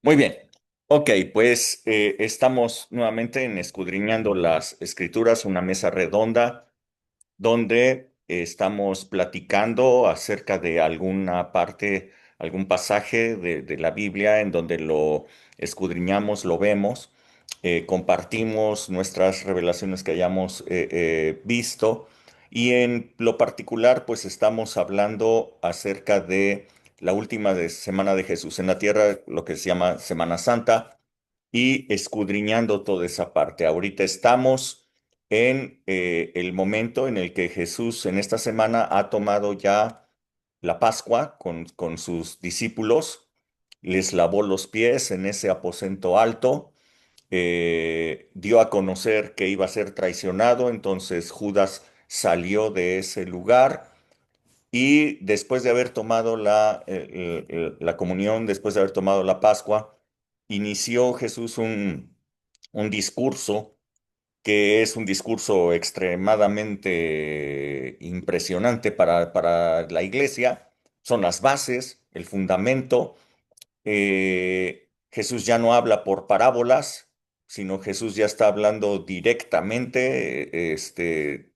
Muy bien. Ok, pues estamos nuevamente en Escudriñando las Escrituras, una mesa redonda donde estamos platicando acerca de alguna parte, algún pasaje de la Biblia en donde lo escudriñamos, lo vemos, compartimos nuestras revelaciones que hayamos visto y en lo particular pues estamos hablando acerca de la última semana de Jesús en la tierra, lo que se llama Semana Santa y escudriñando toda esa parte. Ahorita estamos en el momento en el que Jesús en esta semana ha tomado ya la Pascua con sus discípulos, les lavó los pies en ese aposento alto, dio a conocer que iba a ser traicionado, entonces Judas salió de ese lugar. Y después de haber tomado la comunión, después de haber tomado la Pascua, inició Jesús un discurso que es un discurso extremadamente impresionante para la iglesia. Son las bases, el fundamento. Jesús ya no habla por parábolas, sino Jesús ya está hablando directamente,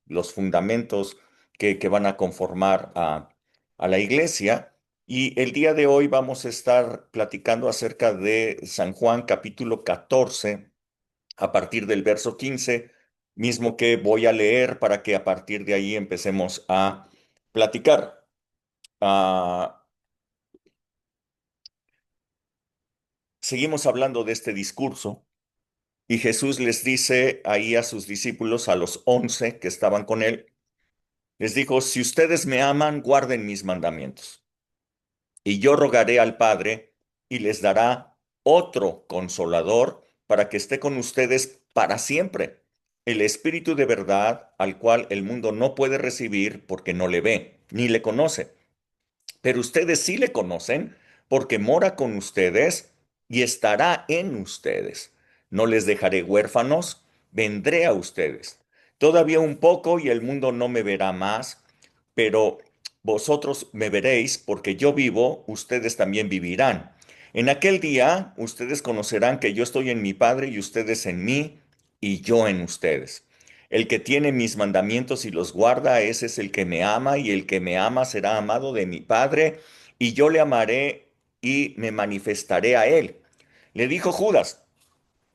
los fundamentos que van a conformar a la iglesia. Y el día de hoy vamos a estar platicando acerca de San Juan capítulo 14 a partir del verso 15 mismo que voy a leer para que a partir de ahí empecemos a platicar. Ah, seguimos hablando de este discurso y Jesús les dice ahí a sus discípulos, a los 11 que estaban con él, les dijo, si ustedes me aman, guarden mis mandamientos. Y yo rogaré al Padre y les dará otro consolador para que esté con ustedes para siempre. El Espíritu de verdad al cual el mundo no puede recibir porque no le ve ni le conoce. Pero ustedes sí le conocen porque mora con ustedes y estará en ustedes. No les dejaré huérfanos, vendré a ustedes. Todavía un poco y el mundo no me verá más, pero vosotros me veréis porque yo vivo, ustedes también vivirán. En aquel día ustedes conocerán que yo estoy en mi Padre y ustedes en mí y yo en ustedes. El que tiene mis mandamientos y los guarda, ese es el que me ama, y el que me ama será amado de mi Padre, y yo le amaré y me manifestaré a él. Le dijo Judas,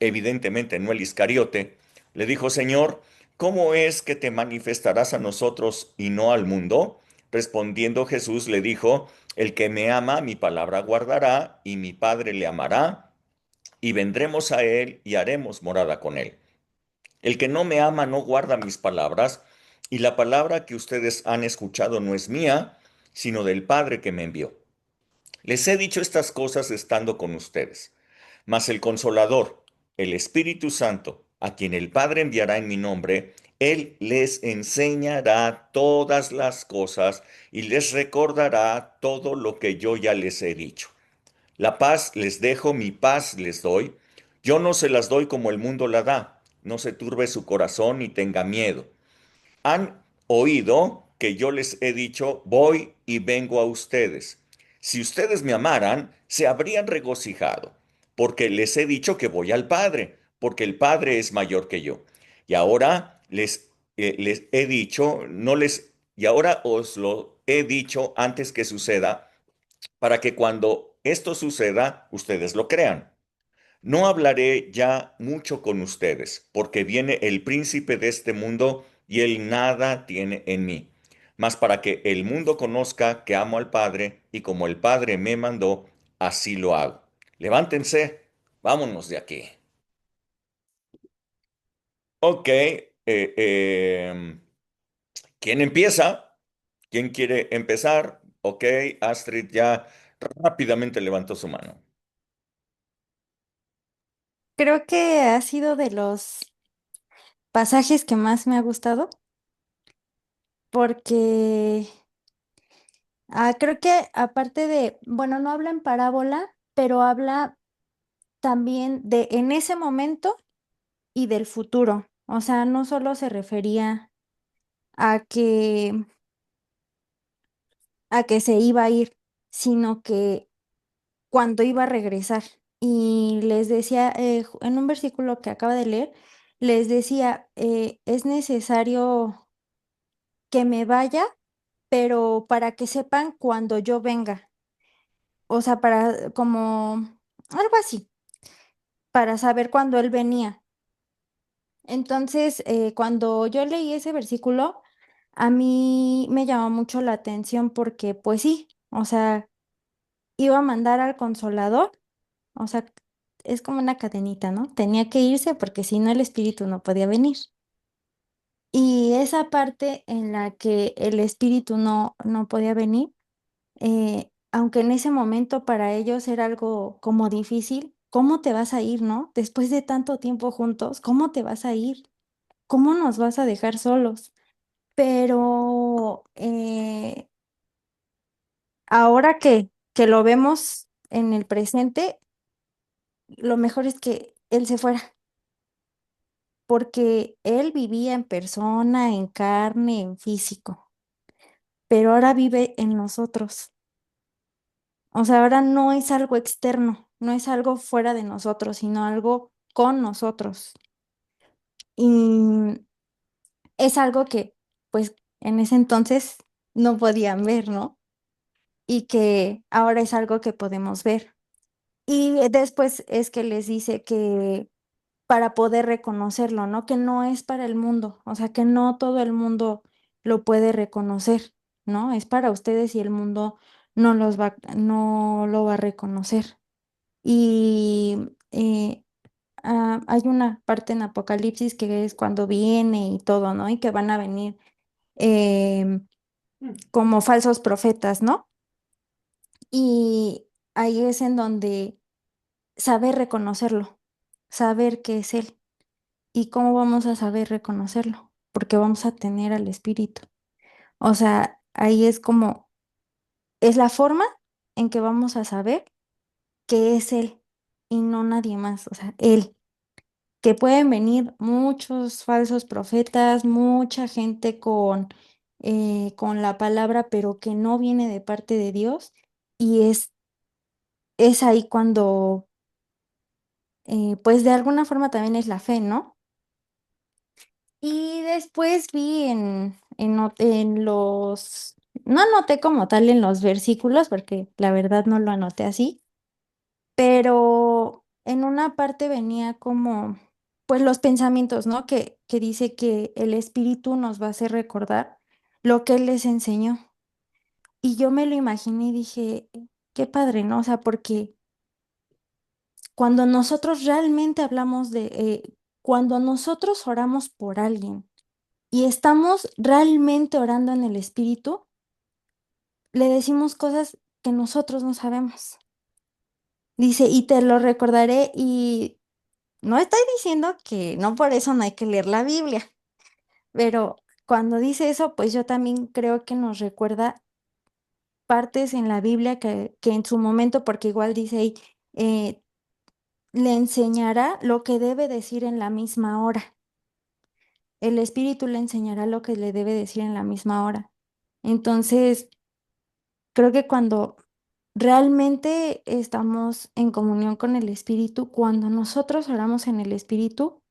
evidentemente no el Iscariote, le dijo, Señor, ¿cómo es que te manifestarás a nosotros y no al mundo? Respondiendo Jesús le dijo, el que me ama, mi palabra guardará, y mi Padre le amará, y vendremos a él y haremos morada con él. El que no me ama no guarda mis palabras, y la palabra que ustedes han escuchado no es mía, sino del Padre que me envió. Les he dicho estas cosas estando con ustedes. Mas el Consolador, el Espíritu Santo, a quien el Padre enviará en mi nombre, Él les enseñará todas las cosas y les recordará todo lo que yo ya les he dicho. La paz les dejo, mi paz les doy. Yo no se las doy como el mundo la da. No se turbe su corazón ni tenga miedo. Han oído que yo les he dicho, voy y vengo a ustedes. Si ustedes me amaran, se habrían regocijado, porque les he dicho que voy al Padre, porque el Padre es mayor que yo. Y ahora les he dicho, no les, y ahora os lo he dicho antes que suceda, para que cuando esto suceda, ustedes lo crean. No hablaré ya mucho con ustedes, porque viene el príncipe de este mundo y él nada tiene en mí. Mas para que el mundo conozca que amo al Padre y como el Padre me mandó, así lo hago. Levántense, vámonos de aquí. Ok, ¿quién empieza? ¿Quién quiere empezar? Ok, Astrid ya rápidamente levantó su mano. Creo que ha sido de los pasajes que más me ha gustado porque creo que aparte de, bueno, no habla en parábola, pero habla también de en ese momento y del futuro. O sea, no solo se refería a a que se iba a ir, sino que cuando iba a regresar. y les decía, en un versículo que acaba de leer, les decía, es necesario que me vaya, pero para que sepan cuando yo venga, o sea, para como algo así, para saber cuándo él venía. Entonces, cuando yo leí ese versículo, a mí me llamó mucho la atención porque, pues sí, o sea, iba a mandar al consolador, o sea, es como una cadenita, ¿no? Tenía que irse porque si no el espíritu no podía venir. Y esa parte en la que el espíritu no podía venir, aunque en ese momento para ellos era algo como difícil, ¿cómo te vas a ir, no? Después de tanto tiempo juntos, ¿cómo te vas a ir? ¿Cómo nos vas a dejar solos? Pero ahora que lo vemos en el presente, lo mejor es que él se fuera, porque él vivía en persona, en carne, en físico, pero ahora vive en nosotros. O sea, ahora no es algo externo, no es algo fuera de nosotros, sino algo con nosotros. Y es algo que, pues, en ese entonces no podían ver, ¿no? Y que ahora es algo que podemos ver. Y después es que les dice que para poder reconocerlo, ¿no? Que no es para el mundo, o sea, que no todo el mundo lo puede reconocer, ¿no? Es para ustedes y el mundo no lo va a reconocer. Y hay una parte en Apocalipsis que es cuando viene y todo, ¿no? Y que van a venir como falsos profetas, ¿no? Y ahí es en donde saber reconocerlo, saber que es Él. ¿Y cómo vamos a saber reconocerlo? Porque vamos a tener al Espíritu. O sea, ahí es como, es la forma en que vamos a saber que es Él y no nadie más, o sea, Él. Que pueden venir muchos falsos profetas, mucha gente con la palabra, pero que no viene de parte de Dios. Y es ahí cuando, pues de alguna forma también es la fe, ¿no? Y después vi en los, no anoté como tal en los versículos, porque la verdad no lo anoté así, pero en una parte venía como, pues los pensamientos, ¿no? Que dice que el Espíritu nos va a hacer recordar lo que Él les enseñó. Y yo me lo imaginé y dije, qué padre, ¿no? O sea, porque cuando nosotros realmente hablamos cuando nosotros oramos por alguien y estamos realmente orando en el Espíritu, le decimos cosas que nosotros no sabemos. Dice, y te lo recordaré y no estoy diciendo que no por eso no hay que leer la Biblia, pero cuando dice eso, pues yo también creo que nos recuerda partes en la Biblia que en su momento, porque igual dice ahí, eh, le enseñará lo que debe decir en la misma hora. El Espíritu le enseñará lo que le debe decir en la misma hora. Entonces, creo que cuando realmente estamos en comunión con el Espíritu, cuando nosotros oramos en el Espíritu,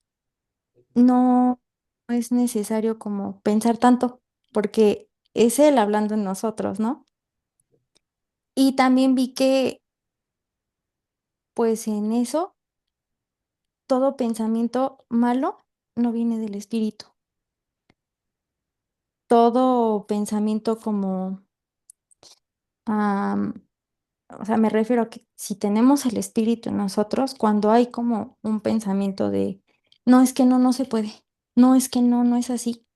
no es necesario como pensar tanto, porque es Él hablando en nosotros, ¿no? Y también vi que, pues en eso, todo pensamiento malo no viene del Espíritu. Todo pensamiento como, am, o sea, me refiero a que si tenemos el Espíritu en nosotros, cuando hay como un pensamiento de, no es que no se puede, no es que no es así,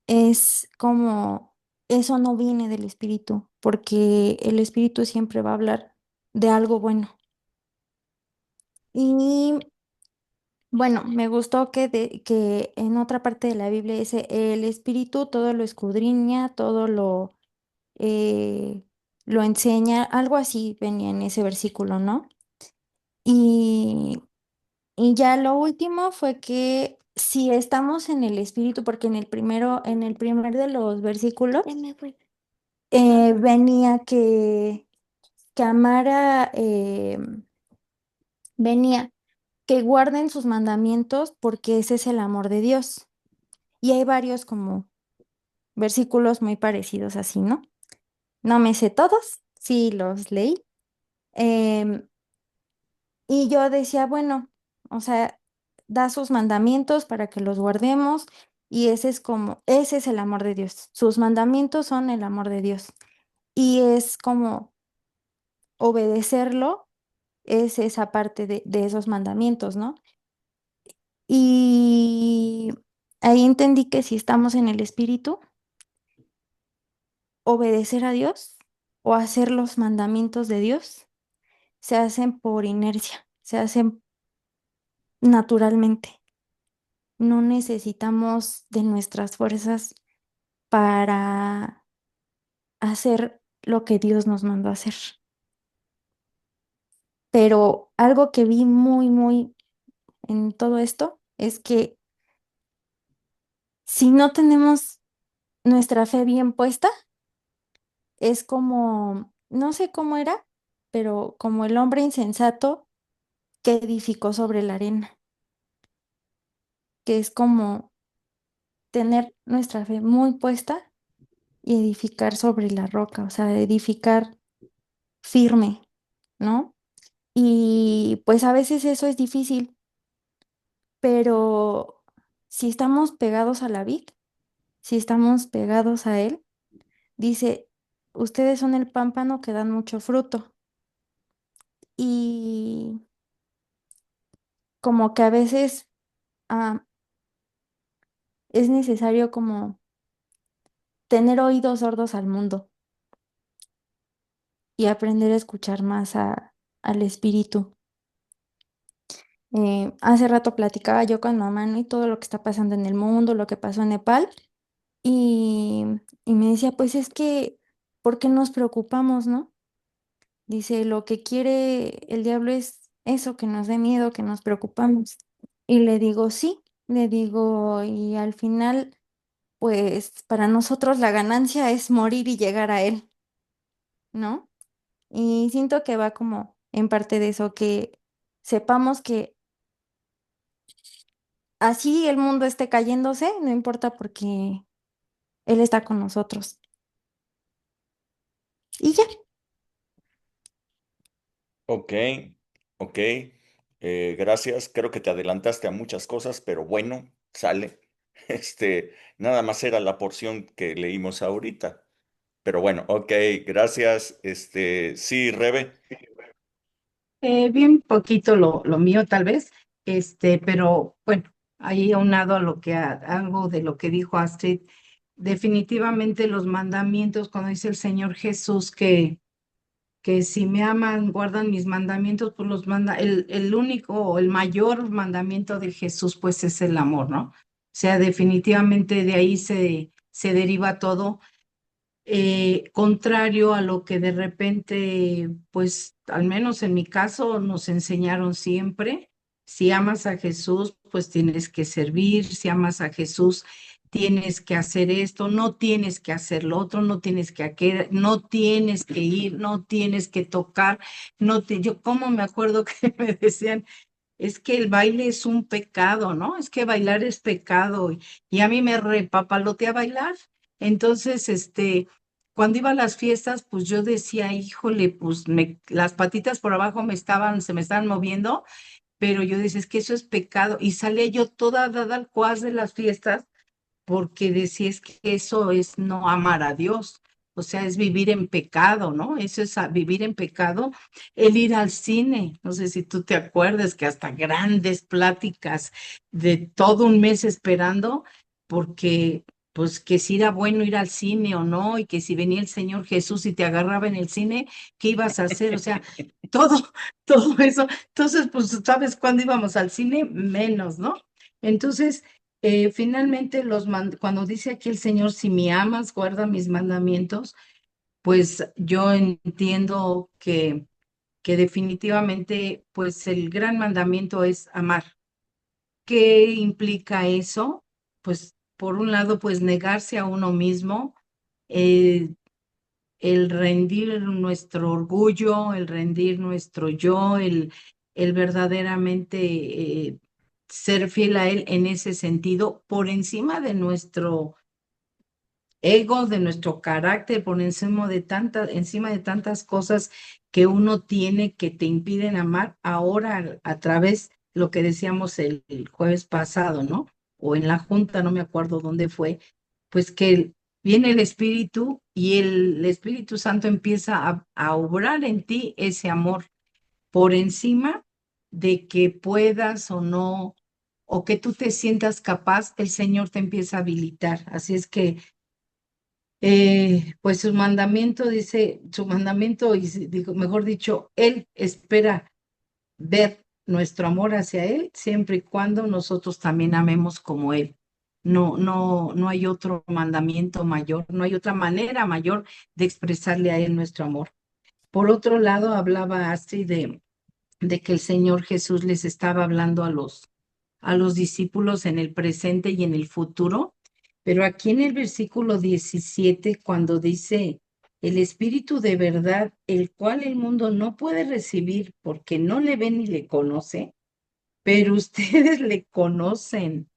es como, eso no viene del Espíritu, porque el Espíritu siempre va a hablar de algo bueno. Y bueno, me gustó que en otra parte de la Biblia dice, el Espíritu todo lo escudriña, todo eh, lo enseña, algo así venía en ese versículo, ¿no? Y, y ya lo último fue que si estamos en el Espíritu, porque en el primer de los versículos, venía que amara, venía que guarden sus mandamientos porque ese es el amor de Dios. Y hay varios como versículos muy parecidos así, ¿no? No me sé todos, sí los leí. Em, y yo decía, bueno, o sea, da sus mandamientos para que los guardemos y ese es como, ese es el amor de Dios. Sus mandamientos son el amor de Dios. Y es como obedecerlo, es esa parte de esos mandamientos, ¿no? Y ahí entendí que si estamos en el Espíritu, obedecer a Dios o hacer los mandamientos de Dios se hacen por inercia, se hacen naturalmente. No necesitamos de nuestras fuerzas para hacer lo que Dios nos mandó a hacer. Pero algo que vi muy en todo esto es que si no tenemos nuestra fe bien puesta, es como, no sé cómo era, pero como el hombre insensato que edificó sobre la arena, que es como tener nuestra fe muy puesta y edificar sobre la roca, o sea, edificar firme, ¿no? Y pues a veces eso es difícil, pero si estamos pegados a la vid, si estamos pegados a él, dice, ustedes son el pámpano que dan mucho fruto. Y como que a veces ah, es necesario como tener oídos sordos al mundo y aprender a escuchar más al espíritu. Hace rato platicaba yo con mamá, ¿no? Y todo lo que está pasando en el mundo, lo que pasó en Nepal, y, y me decía, pues es que, ¿por qué nos preocupamos, no? Dice, lo que quiere el diablo es eso, que nos dé miedo, que nos preocupamos. Y le digo, sí, le digo, y al final, pues para nosotros la ganancia es morir y llegar a él, ¿no? Y siento que va como en parte de eso, que sepamos que así el mundo esté cayéndose, no importa porque Él está con nosotros. Y ya. Ok, ok. Gracias. Creo que te adelantaste a muchas cosas, pero bueno, sale. Nada más era la porción que leímos ahorita. Pero bueno, ok, gracias. Sí, Rebe. Bien poquito lo mío tal vez, pero bueno, ahí aunado a lo que algo de lo que dijo Astrid, definitivamente los mandamientos, cuando dice el Señor Jesús que si me aman, guardan mis mandamientos, pues los manda, el único o el mayor mandamiento de Jesús, pues es el amor, ¿no? O sea, definitivamente de ahí se deriva todo contrario a lo que de repente, pues al menos en mi caso, nos enseñaron siempre. Si amas a Jesús, pues tienes que servir, si amas a Jesús, tienes que hacer esto, no tienes que hacer lo otro, no tienes que no tienes que ir, no tienes que tocar, yo como me acuerdo que me decían, es que el baile es un pecado, ¿no? Es que bailar es pecado y a mí me repapalotea bailar. Entonces, cuando iba a las fiestas, pues yo decía, híjole, pues las patitas por abajo se me estaban moviendo, pero yo decía, es que eso es pecado. Y salía yo toda dada al cuas de las fiestas porque decía es que eso es no amar a Dios, o sea, es vivir en pecado, ¿no? Eso es vivir en pecado, el ir al cine, no sé si tú te acuerdas que hasta grandes pláticas de todo un mes esperando, porque pues que si era bueno ir al cine o no, y que si venía el Señor Jesús y te agarraba en el cine, ¿qué ibas a hacer? O sea, todo, todo eso. Entonces, pues, ¿sabes cuándo íbamos al cine? Menos, ¿no? Entonces, finalmente, cuando dice aquí el Señor, si me amas, guarda mis mandamientos, pues yo entiendo que definitivamente, pues el gran mandamiento es amar. ¿Qué implica eso? Pues por un lado, pues negarse a uno mismo, eh, el rendir nuestro orgullo, el rendir nuestro yo, el verdaderamente ser fiel a Él en ese sentido, por encima de nuestro ego, de nuestro carácter, por encima de tantas cosas que uno tiene que te impiden amar ahora a través, lo que decíamos el jueves pasado, ¿no? O en la junta, no me acuerdo dónde fue, pues que viene el Espíritu y el Espíritu Santo empieza a obrar en ti ese amor por encima de que puedas o no, o que tú te sientas capaz, el Señor te empieza a habilitar. Así es que pues su mandamiento dice, su mandamiento, mejor dicho, Él espera ver nuestro amor hacia Él siempre y cuando nosotros también amemos como Él. No hay otro mandamiento mayor, no hay otra manera mayor de expresarle a Él nuestro amor. Por otro lado, hablaba así de que el Señor Jesús les estaba hablando a los discípulos en el presente y en el futuro, pero aquí en el versículo 17, cuando dice, el Espíritu de verdad, el cual el mundo no puede recibir porque no le ve ni le conoce, pero ustedes le conocen,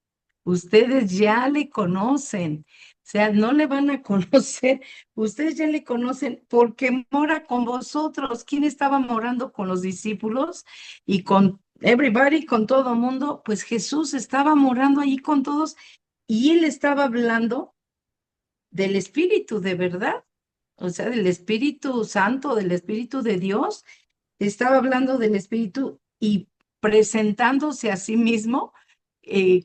ustedes ya le conocen, o sea, no le van a conocer, ustedes ya le conocen porque mora con vosotros. ¿Quién estaba morando con los discípulos y con everybody, con todo mundo? Pues Jesús estaba morando allí con todos y él estaba hablando del Espíritu de verdad, o sea, del Espíritu Santo, del Espíritu de Dios. Estaba hablando del Espíritu y presentándose a sí mismo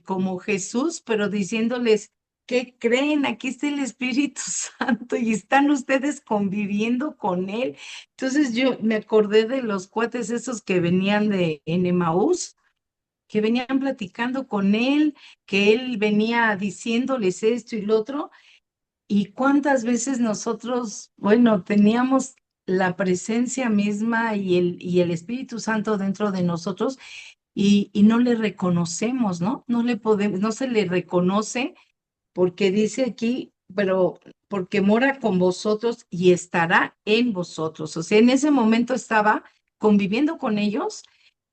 como Jesús, pero diciéndoles, ¿qué creen? Aquí está el Espíritu Santo y están ustedes conviviendo con él. Entonces yo me acordé de los cuates esos que venían de en Emaús, que venían platicando con él, que él venía diciéndoles esto y lo otro, y cuántas veces nosotros, bueno, teníamos la presencia misma y el Espíritu Santo dentro de nosotros y no le reconocemos, ¿no? No le podemos, no se le reconoce porque dice aquí, pero porque mora con vosotros y estará en vosotros. O sea, en ese momento estaba conviviendo con ellos,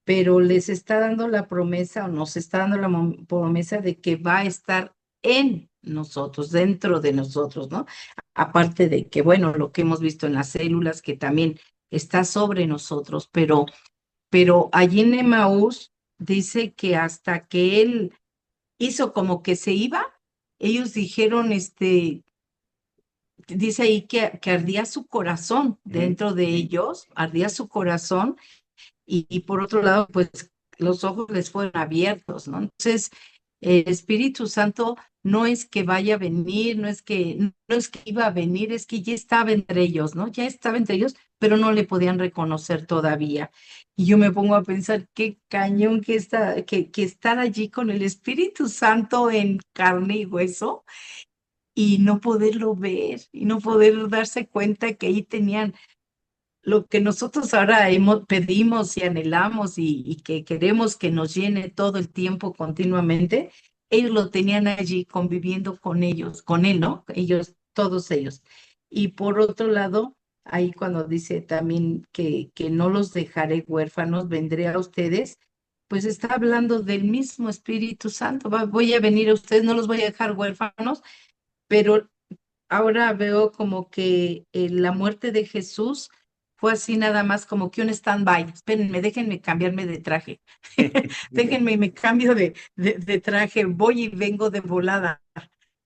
pero les está dando la promesa o nos está dando la promesa de que va a estar en nosotros, dentro de nosotros, ¿no? Aparte de que, bueno, lo que hemos visto en las células, que también está sobre nosotros, pero allí en Emaús dice que hasta que él hizo como que se iba, ellos dijeron, dice ahí que ardía su corazón Ujú. dentro de ellos, ardía su corazón, y por otro lado, pues los ojos les fueron abiertos, ¿no? Entonces, el Espíritu Santo no es que vaya a venir, no es que iba a venir, es que ya estaba entre ellos, ¿no? Ya estaba entre ellos, pero no le podían reconocer todavía. Y yo me pongo a pensar qué cañón que estar allí con el Espíritu Santo en carne y hueso y no poderlo ver y no poder darse cuenta que ahí tenían lo que nosotros ahora pedimos y anhelamos y que queremos que nos llene todo el tiempo continuamente, ellos lo tenían allí conviviendo con ellos, con él, ¿no? Ellos, todos ellos. Y por otro lado, ahí cuando dice también que no los dejaré huérfanos, vendré a ustedes, pues está hablando del mismo Espíritu Santo. Voy a venir a ustedes, no los voy a dejar huérfanos, pero ahora veo como que la muerte de Jesús fue así nada más como que un stand-by. Espérenme, déjenme cambiarme de traje. Déjenme, me cambio de traje, voy y vengo de volada.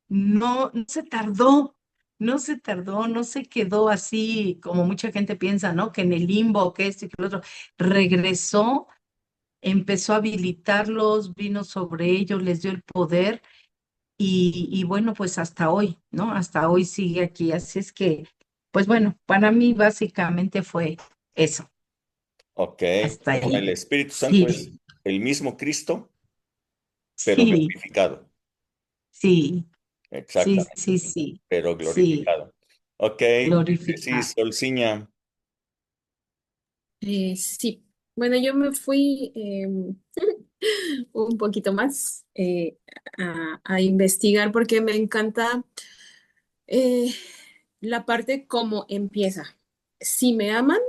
No, no se tardó, no se tardó, no se quedó así como mucha gente piensa, ¿no? Que en el limbo, que esto y que lo otro. Regresó, empezó a habilitarlos, vino sobre ellos, les dio el poder y bueno, pues hasta hoy, ¿no? Hasta hoy sigue aquí. Así es que, pues bueno, para mí básicamente fue eso, Ok, hasta o sea, el ahí. Espíritu Santo es Sí, el mismo Cristo, pero sí, glorificado. sí, sí, Exactamente, sí, sí, pero sí, glorificado. Ok, sí, glorificar. Solciña. Sí, bueno, yo me fui un poquito más a investigar porque me encanta eh, la parte cómo empieza. Si me aman,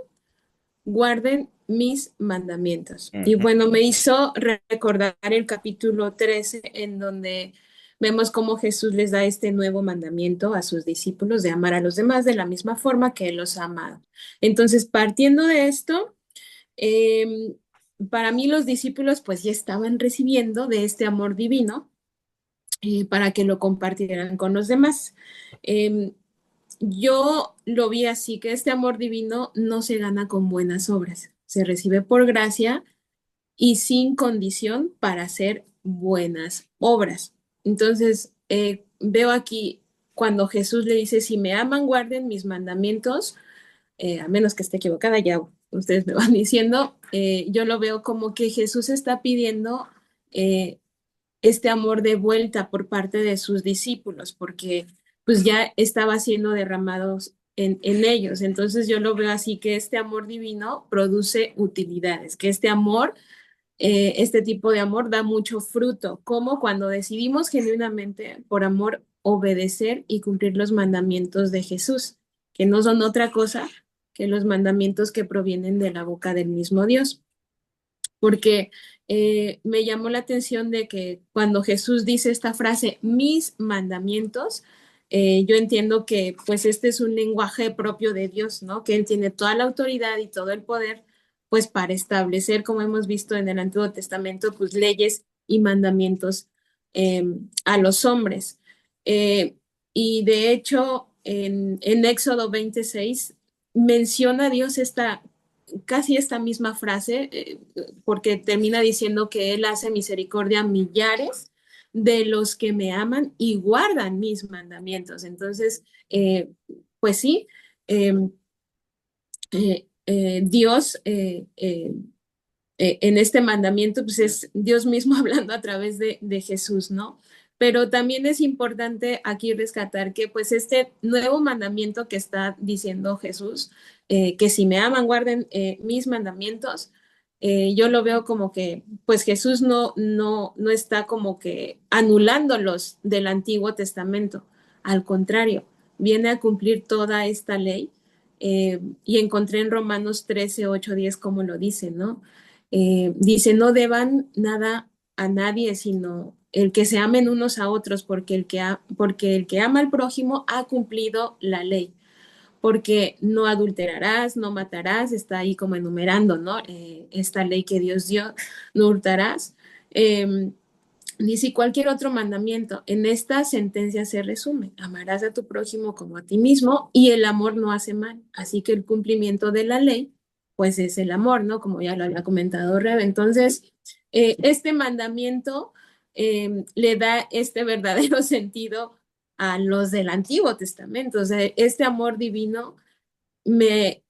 guarden mis mandamientos. Y Ujú. bueno, me hizo recordar el capítulo 13 en donde vemos cómo Jesús les da este nuevo mandamiento a sus discípulos de amar a los demás de la misma forma que Él los ha amado. Entonces, partiendo de esto, eh, para mí los discípulos pues ya estaban recibiendo de este amor divino para que lo compartieran con los demás. Eh, yo lo vi así, que este amor divino no se gana con buenas obras, se recibe por gracia y sin condición para hacer buenas obras. Entonces, veo aquí cuando Jesús le dice, si me aman, guarden mis mandamientos, a menos que esté equivocada, ya ustedes me van diciendo, yo lo veo como que Jesús está pidiendo este amor de vuelta por parte de sus discípulos, porque pues ya estaba siendo derramados en ellos. Entonces yo lo veo así, que este amor divino produce utilidades, que este amor, este tipo de amor da mucho fruto, como cuando decidimos genuinamente por amor obedecer y cumplir los mandamientos de Jesús, que no son otra cosa que los mandamientos que provienen de la boca del mismo Dios, porque me llamó la atención de que cuando Jesús dice esta frase, mis mandamientos, yo entiendo que pues este es un lenguaje propio de Dios, ¿no? Que Él tiene toda la autoridad y todo el poder, pues para establecer, como hemos visto en el Antiguo Testamento, pues leyes y mandamientos eh, a los hombres. Eh, y de hecho, en Éxodo 26 menciona Dios casi esta misma frase, porque termina diciendo que Él hace misericordia a millares de los que me aman y guardan mis mandamientos. Entonces, pues sí, eh, Dios en este mandamiento, pues es Dios mismo hablando a través de Jesús, ¿no? Pero también es importante aquí rescatar que pues este nuevo mandamiento que está diciendo Jesús, que si me aman, guarden mis mandamientos, yo lo veo como que pues Jesús no está como que anulándolos del Antiguo Testamento. Al contrario, viene a cumplir toda esta ley. Y encontré en Romanos 13, 8, 10 como lo dice, ¿no? Dice, no deban nada a nadie, sino el que se amen unos a otros, porque el que ama al prójimo ha cumplido la ley, porque no adulterarás, no matarás, está ahí como enumerando, ¿no? Esta ley que Dios dio, no hurtarás. Dice cualquier otro mandamiento. En esta sentencia se resume, amarás a tu prójimo como a ti mismo y el amor no hace mal. Así que el cumplimiento de la ley, pues es el amor, ¿no? Como ya lo había comentado Rebe. Entonces, este mandamiento le da este verdadero sentido a los del Antiguo Testamento. O sea, este amor divino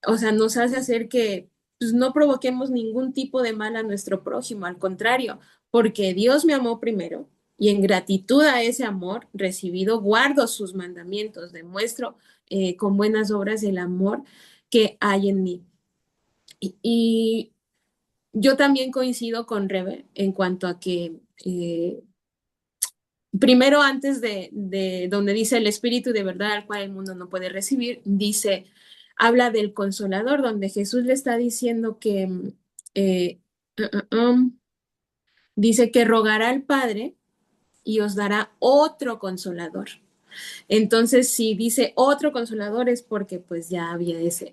o sea, nos hace hacer que pues, no provoquemos ningún tipo de mal a nuestro prójimo, al contrario, porque Dios me amó primero y en gratitud a ese amor recibido guardo sus mandamientos, demuestro con buenas obras el amor que hay en mí. Y yo también coincido con Rebe en cuanto a que primero antes de donde dice el Espíritu de verdad al cual el mundo no puede recibir, dice, habla del Consolador, donde Jesús le está diciendo que, eh, dice que rogará al Padre y os dará otro Consolador. Entonces, si dice otro consolador es porque pues ya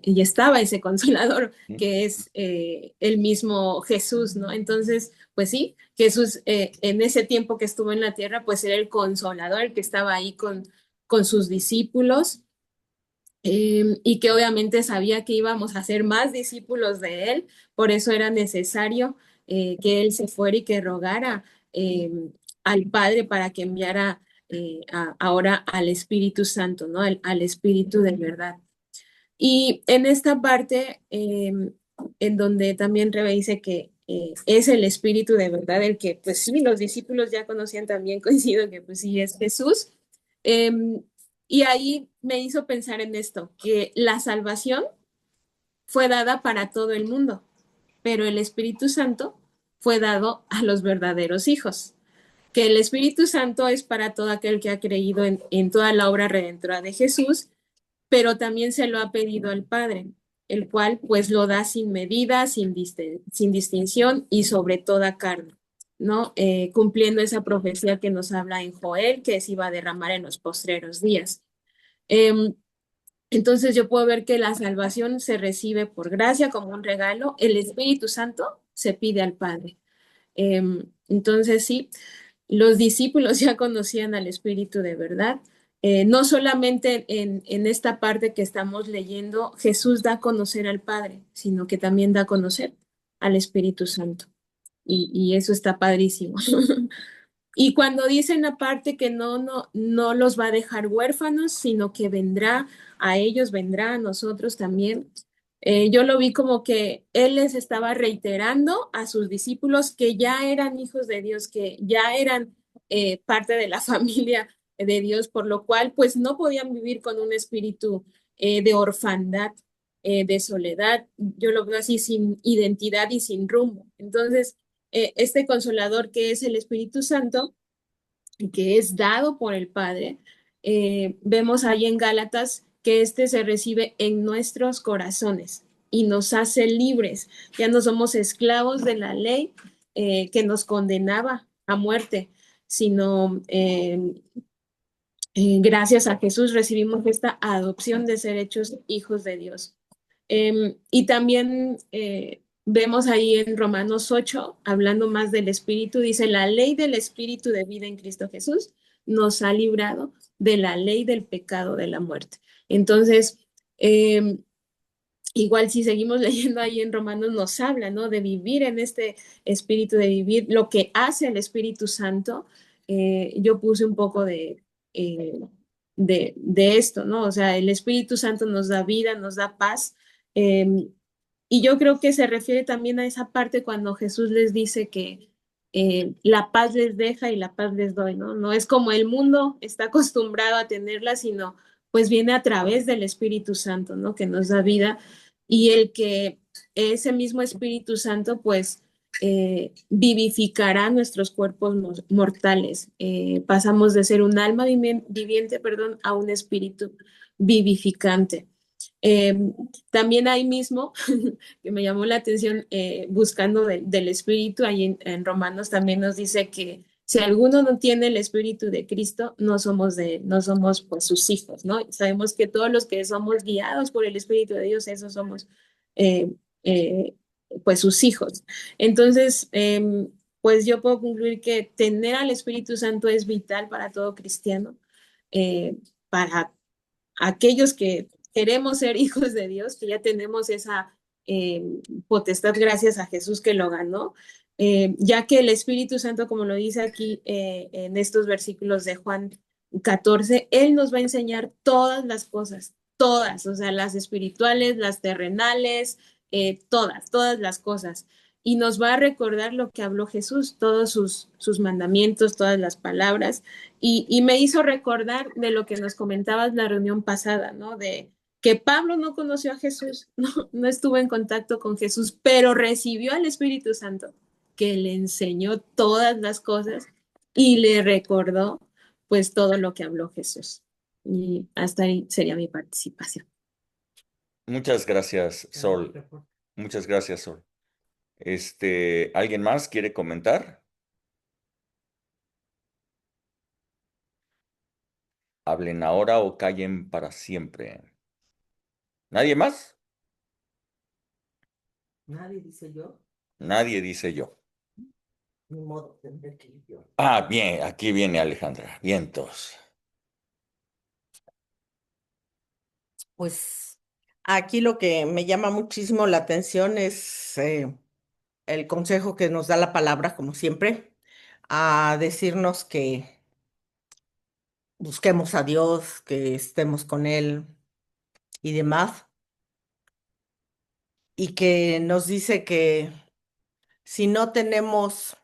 estaba ese consolador que es el mismo Jesús, ¿no? Entonces, pues sí, Jesús en ese tiempo que estuvo en la tierra, pues era el consolador, el que estaba ahí con sus discípulos y que obviamente sabía que íbamos a ser más discípulos de él, por eso era necesario que él se fuera y que rogara al Padre para que enviara ahora al Espíritu Santo, ¿no? Al Espíritu de verdad. Y en esta parte, en donde también Rebe dice que es el Espíritu de verdad, el que pues sí, los discípulos ya conocían también, coincido que pues sí es Jesús. Y ahí me hizo pensar en esto, que la salvación fue dada para todo el mundo, pero el Espíritu Santo fue dado a los verdaderos hijos, que el Espíritu Santo es para todo aquel que ha creído en toda la obra redentora de Jesús, pero también se lo ha pedido al Padre. el cual pues lo da sin medida, sin distinción y sobre toda carne, ¿no? Cumpliendo esa profecía que nos habla en Joel, que se iba a derramar en los postreros días. Em, entonces yo puedo ver que la salvación se recibe por gracia como un regalo, el Espíritu Santo se pide al Padre. Entonces sí, los discípulos ya conocían al Espíritu de verdad. No solamente en esta parte que estamos leyendo, Jesús da a conocer al Padre, sino que también da a conocer al Espíritu Santo. Y eso está padrísimo. Y cuando dicen aparte que no los va a dejar huérfanos, sino que vendrá a ellos, vendrá a nosotros también. Yo lo vi como que él les estaba reiterando a sus discípulos que ya eran hijos de Dios, que ya eran parte de la familia de Dios, por lo cual pues no podían vivir con un espíritu de orfandad, de soledad. Yo lo veo así sin identidad y sin rumbo. Entonces, este consolador que es el Espíritu Santo, que es dado por el Padre, vemos ahí en Gálatas que este se recibe en nuestros corazones y nos hace libres. Ya no somos esclavos de la ley que nos condenaba a muerte, sino gracias a Jesús recibimos esta adopción de ser hechos hijos de Dios. Y también vemos ahí en Romanos 8, hablando más del Espíritu, dice, la ley del Espíritu de vida en Cristo Jesús nos ha librado de la ley del pecado de la muerte. Entonces, eh, igual si seguimos leyendo ahí en Romanos nos habla, ¿no? De vivir en este espíritu, de vivir lo que hace el Espíritu Santo. Yo puse un poco eh, de esto, ¿no? O sea, el Espíritu Santo nos da vida, nos da paz. eh, y yo creo que se refiere también a esa parte cuando Jesús les dice que la paz les deja y la paz les doy, ¿no? No es como el mundo está acostumbrado a tenerla, sino pues viene a través del Espíritu Santo, ¿no? Que nos da vida y el que ese mismo Espíritu Santo pues vivificará nuestros cuerpos mortales. Pasamos de ser un alma viviente, perdón, a un espíritu vivificante. Eh, También ahí mismo, que me llamó la atención, buscando del Espíritu, ahí en Romanos también nos dice que si alguno no tiene el Espíritu de Cristo, no somos pues sus hijos, ¿no? Sabemos que todos los que somos guiados por el Espíritu de Dios, esos somos eh, eh, pues sus hijos. Entonces, pues yo puedo concluir que tener al Espíritu Santo es vital para todo cristiano, para aquellos que queremos ser hijos de Dios, que ya tenemos esa eh, potestad gracias a Jesús que lo ganó, ya que el Espíritu Santo, como lo dice aquí en estos versículos de Juan 14, Él nos va a enseñar todas las cosas, todas, o sea, las espirituales, las terrenales, todas las cosas. Y nos va a recordar lo que habló Jesús, todos sus mandamientos, todas las palabras. Y me hizo recordar de lo que nos comentabas la reunión pasada, ¿no? De que Pablo no conoció a Jesús, no estuvo en contacto con Jesús, pero recibió al Espíritu Santo, que le enseñó todas las cosas y le recordó pues todo lo que habló Jesús. Y hasta ahí sería mi participación. Muchas gracias, Sol. Muchas gracias, Sol. ¿Alguien más quiere comentar? Hablen ahora o callen para siempre. ¿Nadie más? Nadie dice yo, Nadie dice yo. ni modo, tendré que ir yo. Ah, bien, aquí viene Alejandra. Vientos. Pues aquí lo que me llama muchísimo la atención es el consejo que nos da la palabra, como siempre, a decirnos que busquemos a Dios, que estemos con Él y demás, y que nos dice que si no tenemos,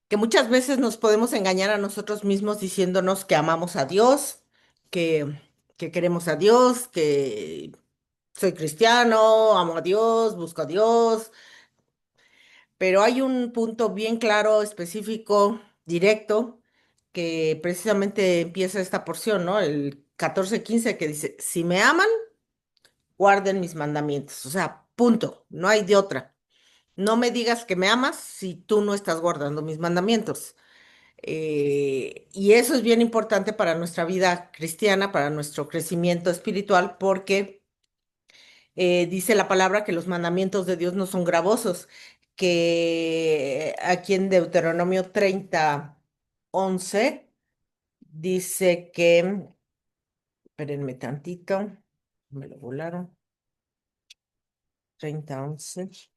que muchas veces nos podemos engañar a nosotros mismos diciéndonos que amamos a Dios, que, que queremos a Dios, que soy cristiano, amo a Dios, busco a Dios, pero hay un punto bien claro, específico, directo, que precisamente empieza esta porción, ¿no? El 14-15 que dice, si me aman, guarden mis mandamientos. O sea, punto, no hay de otra. No me digas que me amas si tú no estás guardando mis mandamientos. Y eso es bien importante para nuestra vida cristiana, para nuestro crecimiento espiritual, porque dice la palabra que los mandamientos de Dios no son gravosos, que aquí en Deuteronomio 30:11 dice que, espérenme tantito, me lo volaron, 30:11,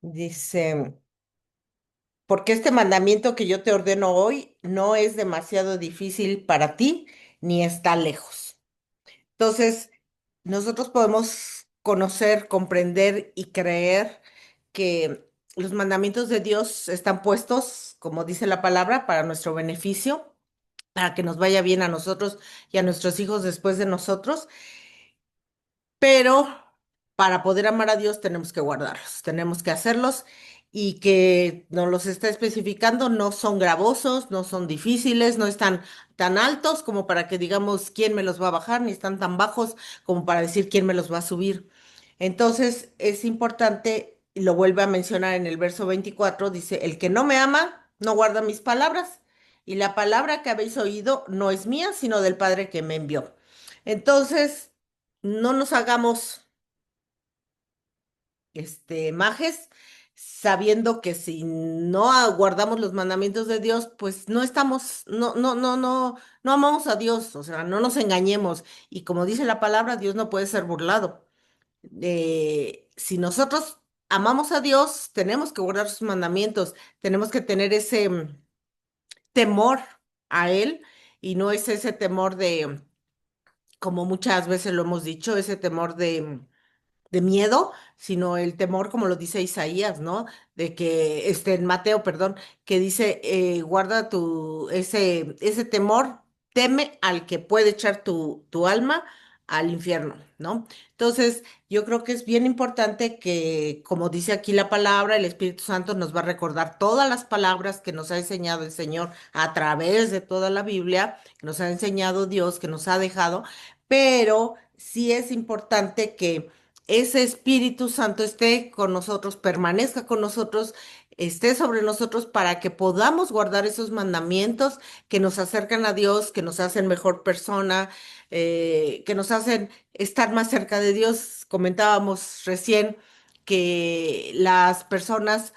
dice, porque este mandamiento que yo te ordeno hoy no es demasiado difícil para ti, ni está lejos. Entonces, nosotros podemos conocer, comprender y creer que los mandamientos de Dios están puestos, como dice la palabra, para nuestro beneficio, para que nos vaya bien a nosotros y a nuestros hijos después de nosotros. Pero para poder amar a Dios tenemos que guardarlos, tenemos que hacerlos y que nos los está especificando, no son gravosos, no son difíciles, no están tan altos como para que digamos quién me los va a bajar, ni están tan bajos como para decir quién me los va a subir. Entonces es importante, y lo vuelve a mencionar en el verso 24, dice, el que no me ama, no guarda mis palabras, y la palabra que habéis oído no es mía, sino del Padre que me envió. Entonces, no nos hagamos majes, sabiendo que si no guardamos los mandamientos de Dios, pues no estamos, no amamos a Dios, o sea, no nos engañemos. Y como dice la palabra, Dios no puede ser burlado. Si nosotros amamos a Dios, tenemos que guardar sus mandamientos, tenemos que tener ese temor a Él y no es ese temor de, como muchas veces lo hemos dicho, ese temor de miedo, sino el temor, como lo dice Isaías, ¿no? De que, en Mateo, perdón, que dice, guarda ese temor, teme al que puede echar tu alma al infierno, ¿no? Entonces, yo creo que es bien importante que, como dice aquí la palabra, el Espíritu Santo nos va a recordar todas las palabras que nos ha enseñado el Señor a través de toda la Biblia, que nos ha enseñado Dios, que nos ha dejado, pero sí es importante que ese Espíritu Santo esté con nosotros, permanezca con nosotros, esté sobre nosotros para que podamos guardar esos mandamientos que nos acercan a Dios, que nos hacen mejor persona, que nos hacen estar más cerca de Dios. Comentábamos recién que las personas,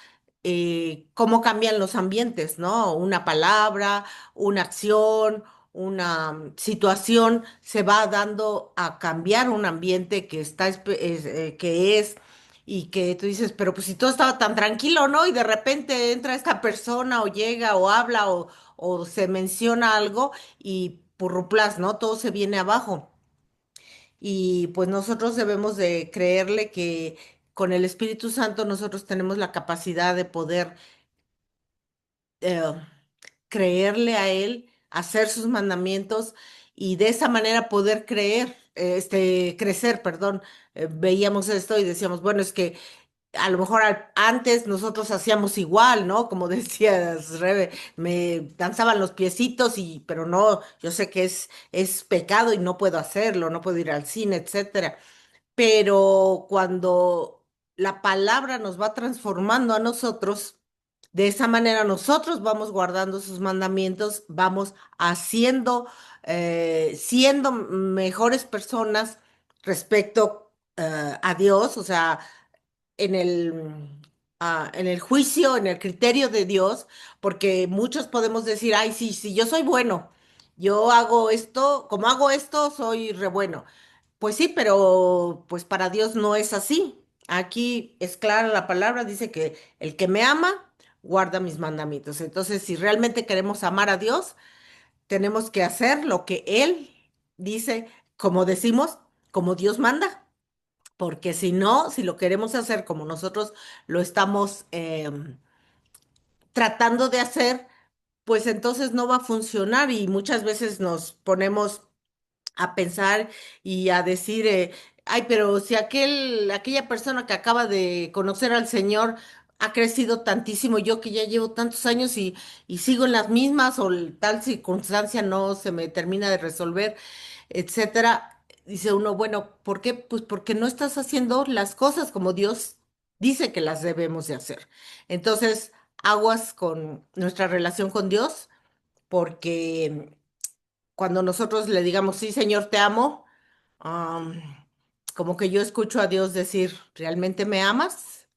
cómo cambian los ambientes, ¿no? Una palabra, una acción, una situación se va dando a cambiar un ambiente que que es, y que tú dices, pero pues si todo estaba tan tranquilo, ¿no? Y de repente entra esta persona o llega o habla o se menciona algo y purruplas, ¿no? Todo se viene abajo. Y pues nosotros debemos de creerle que con el Espíritu Santo nosotros tenemos la capacidad de poder eh, creerle a Él, hacer sus mandamientos y de esa manera poder crecer, perdón. Veíamos esto y decíamos, bueno, es que a lo mejor antes nosotros hacíamos igual, ¿no? Como decías, Rebe, me danzaban los piecitos pero no, yo sé que es pecado y no puedo hacerlo, no puedo ir al cine, etcétera. Pero cuando la palabra nos va transformando a nosotros, de esa manera nosotros vamos guardando sus mandamientos, vamos siendo mejores personas respecto a Dios, o sea, en el juicio, en el criterio de Dios, porque muchos podemos decir, ay, sí, sí, yo soy bueno, yo hago esto, como hago esto, soy re bueno. Pues sí, pero pues para Dios no es así. Aquí es clara la palabra, dice que el que me ama, guarda mis mandamientos. Entonces, si realmente queremos amar a Dios, tenemos que hacer lo que Él dice, como decimos, como Dios manda. Porque si no, si lo queremos hacer como nosotros lo estamos tratando de hacer, pues entonces no va a funcionar y muchas veces nos ponemos a pensar y a decir, ay, pero si aquella persona que acaba de conocer al Señor ha crecido tantísimo, yo que ya llevo tantos años y sigo en las mismas o tal circunstancia no se me termina de resolver, etcétera. Dice uno, bueno, ¿por qué? Pues porque no estás haciendo las cosas como Dios dice que las debemos de hacer. Entonces, aguas con nuestra relación con Dios, porque cuando nosotros le digamos, sí, Señor, te amo, am, como que yo escucho a Dios decir, ¿realmente me amas?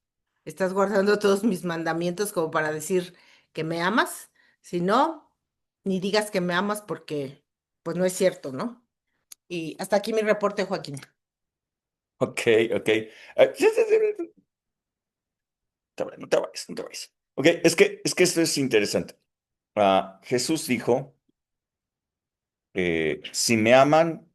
¿Estás guardando todos mis mandamientos como para decir que me amas? Si no, ni digas que me amas porque pues no es cierto, ¿no? Y hasta aquí mi reporte, Joaquín. Ok, ok. No te vayas, no te vayas. Ok, es que esto es interesante. Jesús dijo, si me aman,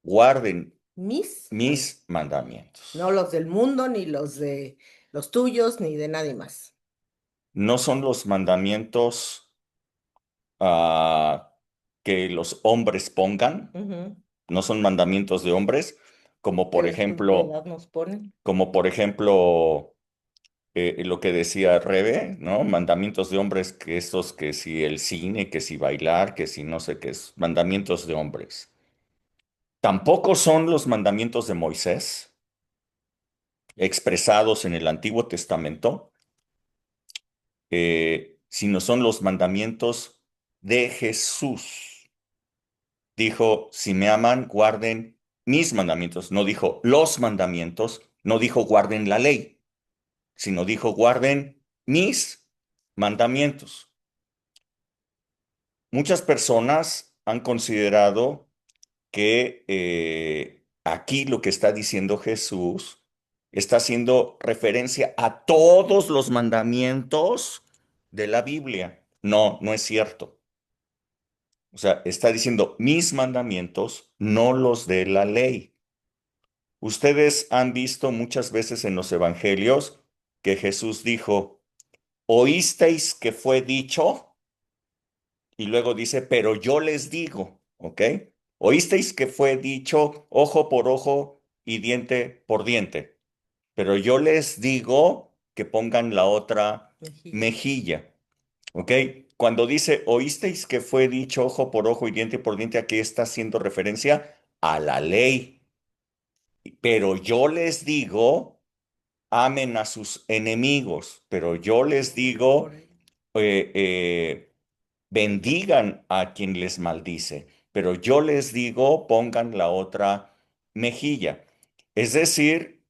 guarden Mis, mis mandamientos. no los del mundo, ni los de los tuyos, ni de nadie más. No son los mandamientos que los hombres pongan, Ujú. no son mandamientos de hombres, como Que por de ejemplo, propiedad nos ponen. como por ejemplo lo que decía Rebe, ¿no? Mandamientos de hombres, que estos, que si el cine, que si bailar, que si no sé qué es, mandamientos de hombres. Tampoco son los mandamientos de Moisés, expresados en el Antiguo Testamento, sino son los mandamientos de Jesús. Dijo, si me aman, guarden mis mandamientos. No dijo los mandamientos, no dijo guarden la ley, sino dijo guarden mis mandamientos. Muchas personas han considerado que aquí lo que está diciendo Jesús está haciendo referencia a todos los mandamientos de la Biblia. No, no es cierto. O sea, está diciendo mis mandamientos, no los de la ley. Ustedes han visto muchas veces en los evangelios que Jesús dijo, oísteis que fue dicho, y luego dice, pero yo les digo, ¿ok? Oísteis que fue dicho ojo por ojo y diente por diente, pero yo les digo que pongan la otra Mejilla. mejilla, ¿ok? Cuando dice oísteis que fue dicho ojo por ojo y diente por diente, aquí está haciendo referencia a la ley, pero yo les digo, amen a sus enemigos, pero yo les digo, Por ahí. eh, eh, bendigan a quien les maldice, pero yo les digo, pongan la otra mejilla. Es decir,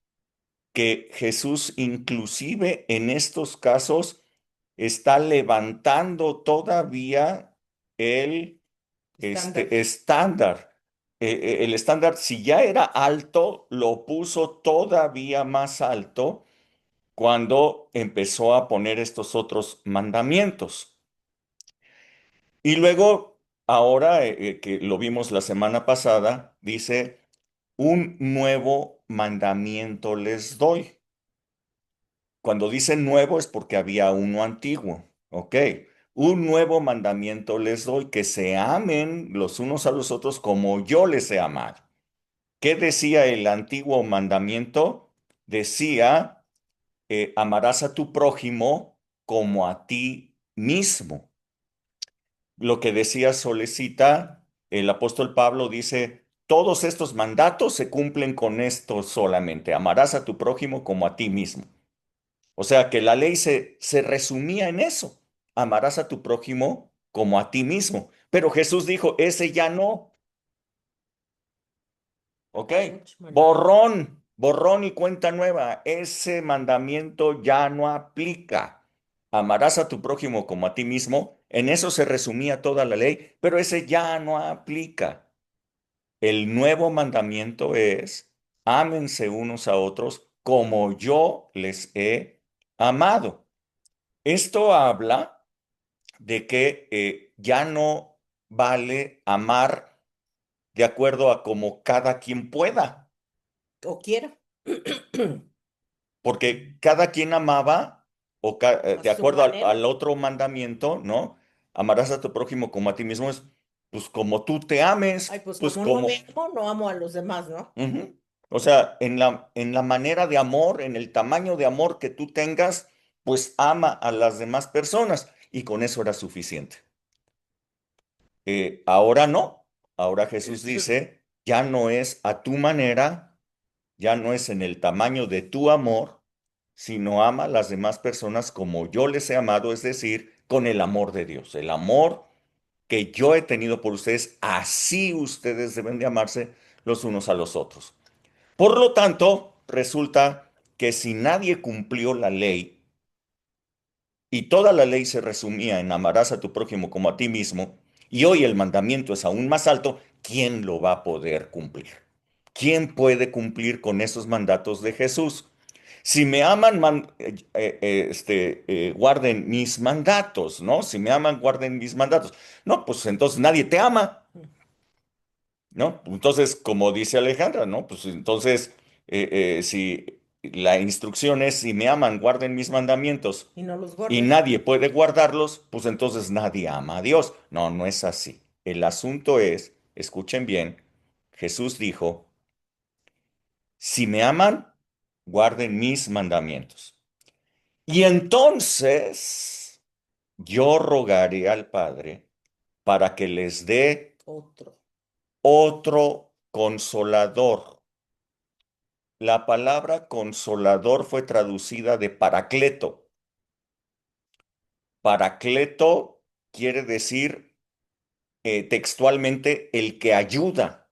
que Jesús inclusive en estos casos está levantando todavía el Estándar. estándar. El estándar, si ya era alto, lo puso todavía más alto cuando empezó a poner estos otros mandamientos. Y luego, ahora que lo vimos la semana pasada, dice, un nuevo mandamiento les doy. Cuando dice nuevo es porque había uno antiguo, ¿ok? Un nuevo mandamiento les doy, que se amen los unos a los otros como yo les he amado. ¿Qué decía el antiguo mandamiento? Decía, amarás a tu prójimo como a ti mismo. Lo que decía Solecita, el apóstol Pablo dice, todos estos mandatos se cumplen con esto solamente, amarás a tu prójimo como a ti mismo. O sea que la ley se resumía en eso, amarás a tu prójimo como a ti mismo. Pero Jesús dijo, ese ya no, ¿ok? Ouch, mano. Borrón, borrón y cuenta nueva, ese mandamiento ya no aplica. Amarás a tu prójimo como a ti mismo, en eso se resumía toda la ley, pero ese ya no aplica. El nuevo mandamiento es, ámense unos a otros como yo les he amado. Esto habla de que ya no vale amar de acuerdo a como cada quien pueda, O quiera. porque cada quien amaba, A de su acuerdo al, manera. al otro mandamiento, ¿no? Amarás a tu prójimo como a ti mismo, es pues como tú te ames, Ay, pues pues como no como... me amo, no amo a los demás, ¿no? Ujú. O sea, en la manera de amor, en el tamaño de amor que tú tengas, pues ama a las demás personas. Y con eso era suficiente. Ahora no. Ahora Jesús dice, ya no es a tu manera, ya no es en el tamaño de tu amor, sino ama a las demás personas como yo les he amado, es decir, con el amor de Dios. El amor que yo he tenido por ustedes, así ustedes deben de amarse los unos a los otros. Por lo tanto, resulta que si nadie cumplió la ley, y toda la ley se resumía en amarás a tu prójimo como a ti mismo, y hoy el mandamiento es aún más alto, ¿quién lo va a poder cumplir? ¿Quién puede cumplir con esos mandatos de Jesús? Si me aman, guarden mis mandatos, ¿no? Si me aman, guarden mis mandatos. No, pues entonces nadie te ama, ¿no? Entonces, como dice Alejandra, ¿no? Pues entonces, si la instrucción es, si me aman, guarden mis mandamientos Y no los y guardas. nadie puede guardarlos, pues entonces nadie ama a Dios. No, no es así. El asunto es, escuchen bien, Jesús dijo, si me aman, guarden mis mandamientos. Y entonces yo rogaré al Padre para que les dé Otro. otro consolador. La palabra consolador fue traducida de paracleto. Paracleto quiere decir textualmente el que ayuda.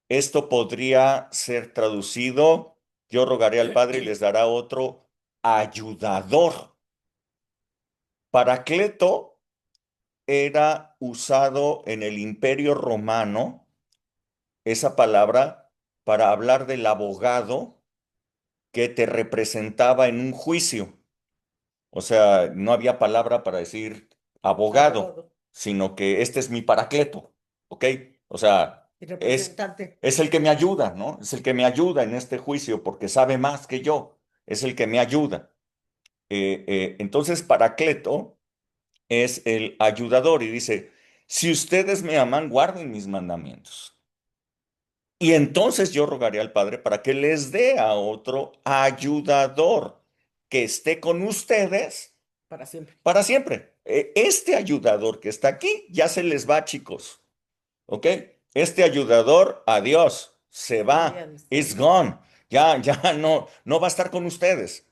Esto podría ser traducido, yo rogaré al Padre y les dará otro ayudador. Paracleto era usado en el Imperio Romano, esa palabra, para hablar del abogado que te representaba en un juicio. O sea, no había palabra para decir abogado, Abogado sino que este es mi paracleto, ¿ok? O sea, y es, representante. es el que me ayuda, ¿no? Es el que me ayuda en este juicio porque sabe más que yo, es el que me ayuda. Entonces, paracleto es el ayudador y dice, si ustedes me aman, guarden mis mandamientos. Y entonces yo rogaré al Padre para que les dé a otro ayudador que esté con ustedes Para siempre. para siempre. Este ayudador que está aquí ya se les va, chicos. ¿Ok? Este ayudador, adiós, se va, Ya no está. it's gone. Ya no va a estar con ustedes.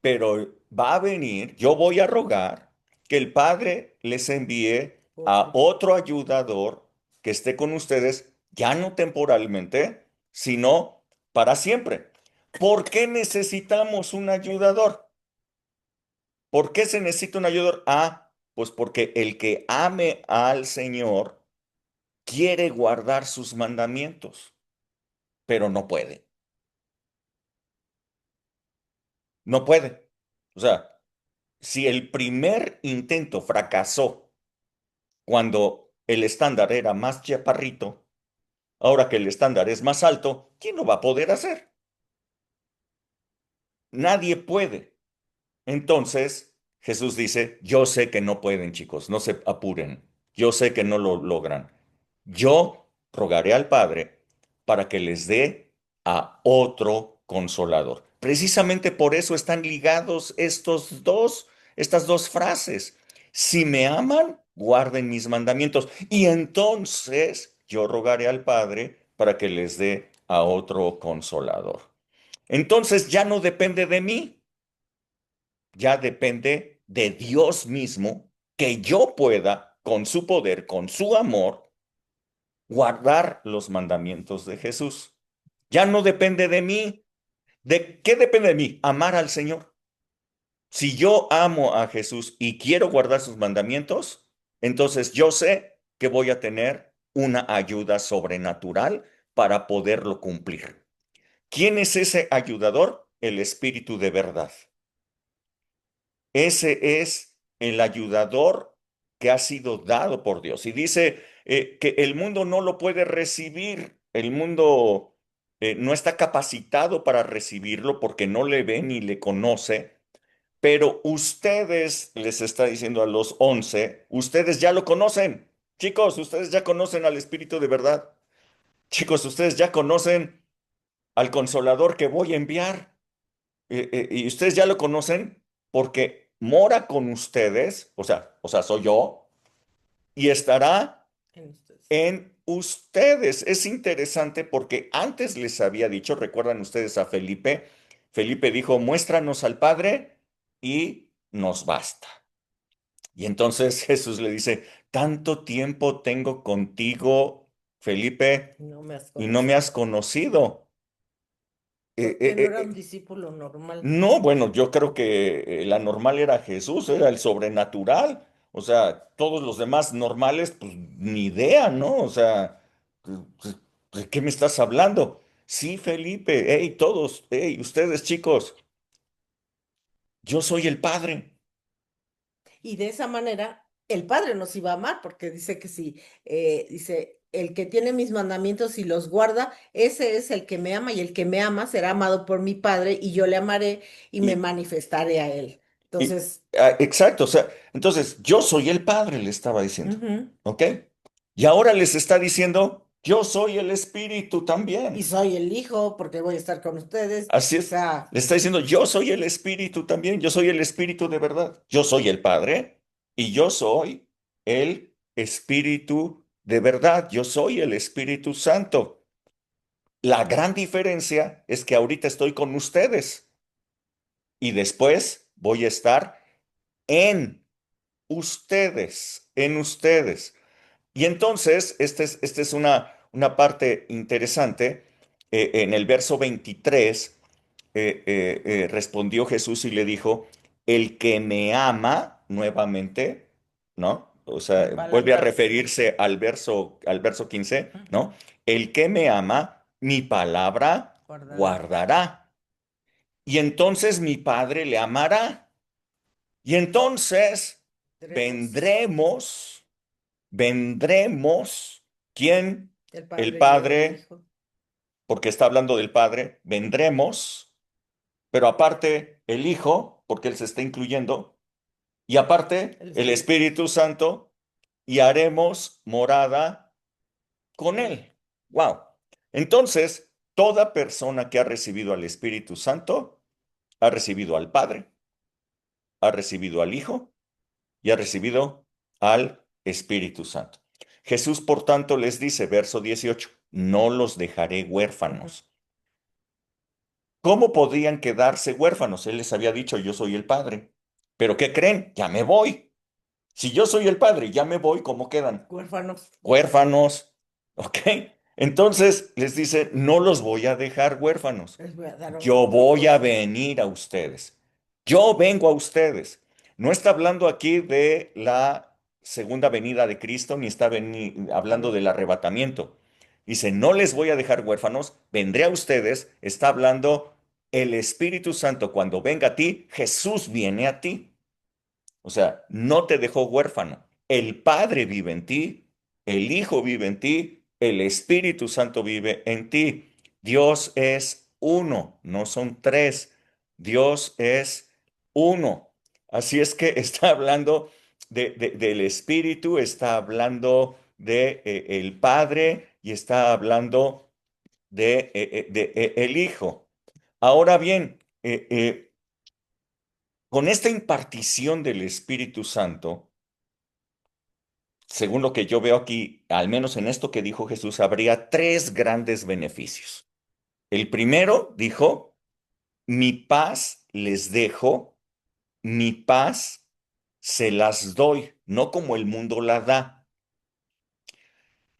Pero va a venir, yo voy a rogar que el Padre les envíe a Otro. otro ayudador que esté con ustedes, ya no temporalmente, sino para siempre. ¿Por qué necesitamos un ayudador? ¿Por qué se necesita un ayudador? Ah, pues porque el que ame al Señor quiere guardar sus mandamientos, pero no puede. No puede. O sea, si el primer intento fracasó cuando el estándar era más chaparrito, ahora que el estándar es más alto, ¿quién lo va a poder hacer? Nadie puede. Entonces, Jesús dice, yo sé que no pueden, chicos, no se apuren. Yo sé que no lo logran. Yo rogaré al Padre para que les dé a otro consolador. Precisamente por eso están ligados estas dos frases. Si me aman, guarden mis mandamientos. Y entonces yo rogaré al Padre para que les dé a otro consolador. Entonces ya no depende de mí, ya depende de Dios mismo que yo pueda, con su poder, con su amor, guardar los mandamientos de Jesús. Ya no depende de mí. ¿De qué depende de mí? Amar al Señor. Si yo amo a Jesús y quiero guardar sus mandamientos, entonces yo sé que voy a tener una ayuda sobrenatural para poderlo cumplir. ¿Quién es ese ayudador? El Espíritu de verdad. Ese es el ayudador que ha sido dado por Dios. Y dice que el mundo no lo puede recibir. El mundo no está capacitado para recibirlo porque no le ve ni le conoce. Pero ustedes, les está diciendo a los 11, ustedes ya lo conocen. Chicos, ustedes ya conocen al Espíritu de verdad. Chicos, ustedes ya conocen al Consolador que voy a enviar. Y ustedes ya lo conocen porque mora con ustedes, o sea, soy yo, y estará En ustedes. en ustedes. Es interesante porque antes les había dicho, recuerdan ustedes a Felipe, Felipe dijo, muéstranos al Padre y nos basta. Y entonces Jesús le dice, tanto tiempo tengo contigo, Felipe, No me has y no me has conocido. conocido. Eh, Porque eh, no eh, era un eh, discípulo normal. no, bueno, yo creo que la normal era Jesús, era el sobrenatural. O sea, todos los demás normales, pues ni idea, ¿no? O sea, pues, ¿de qué me estás hablando? Sí, Felipe, hey, todos, hey, ustedes chicos, yo soy el Padre. Y de esa manera el Padre nos iba a amar, porque dice que si, dice, el que tiene mis mandamientos y los guarda, ese es el que me ama, y el que me ama será amado por mi Padre, y yo le amaré y me Y, manifestaré a él. y- Entonces, exacto, o sea, entonces yo soy el Padre, le estaba diciendo, ujú. ¿ok? Y ahora les está diciendo, yo soy el Espíritu Y también. soy el Hijo, porque voy a estar con ustedes. Así O es. sea, Le está diciendo, yo soy el Espíritu también, yo soy el Espíritu de verdad. Yo soy el Padre y yo soy el Espíritu de verdad. Yo soy el Espíritu Santo. La gran diferencia es que ahorita estoy con ustedes y después voy a estar en en ustedes. Y entonces, esta es una parte interesante. En el verso 23 respondió Jesús y le dijo, el que me ama, nuevamente, ¿no? O mi sea, vuelve a palabra, referirse al verso 15, ujú, ¿no? El que me ama, mi palabra guardará. guardará. Y entonces mi Padre le amará. Y entonces Tendremos vendremos, ¿quién? el El Padre y yo, el Padre, Hijo, porque está hablando del Padre, vendremos, pero aparte el Hijo, porque Él se está incluyendo, y aparte el el Espíritu Espíritu Santo, y haremos morada con con él. Él. Wow. Entonces, toda persona que ha recibido al Espíritu Santo, ha recibido al Padre, ha recibido al Hijo y ha recibido al Espíritu Santo. Jesús, por tanto, les dice, verso 18, no los dejaré Ujú. huérfanos. ¿Cómo podrían quedarse huérfanos? Él les había dicho, yo soy el Padre. ¿Pero qué creen? Ya me voy. Si yo soy el Padre, ya me voy, ¿cómo quedan? Huérfanos. Huérfanos. ¿Ok? Entonces les dice, no los voy a dejar huérfanos. Les voy a dar Yo otro voy a consuelo. venir a ustedes. Yo vengo a ustedes. No está hablando aquí de la segunda venida de Cristo, ni está hablando También. del arrebatamiento. Dice, no les voy a dejar huérfanos, vendré a ustedes. Está hablando el Espíritu Santo. Cuando venga a ti, Jesús viene a ti. O sea, no te dejó huérfano. El Padre vive en ti, el Hijo vive en ti, el Espíritu Santo vive en ti. Dios es uno, no son tres. Dios es uno. Así es que está hablando del Espíritu, está hablando de, el Padre y está hablando de el Hijo. Ahora bien, con esta impartición del Espíritu Santo, según lo que yo veo aquí, al menos en esto que dijo Jesús, habría tres grandes beneficios. El primero dijo, mi paz les dejo, mi paz se las doy, no como el mundo la da.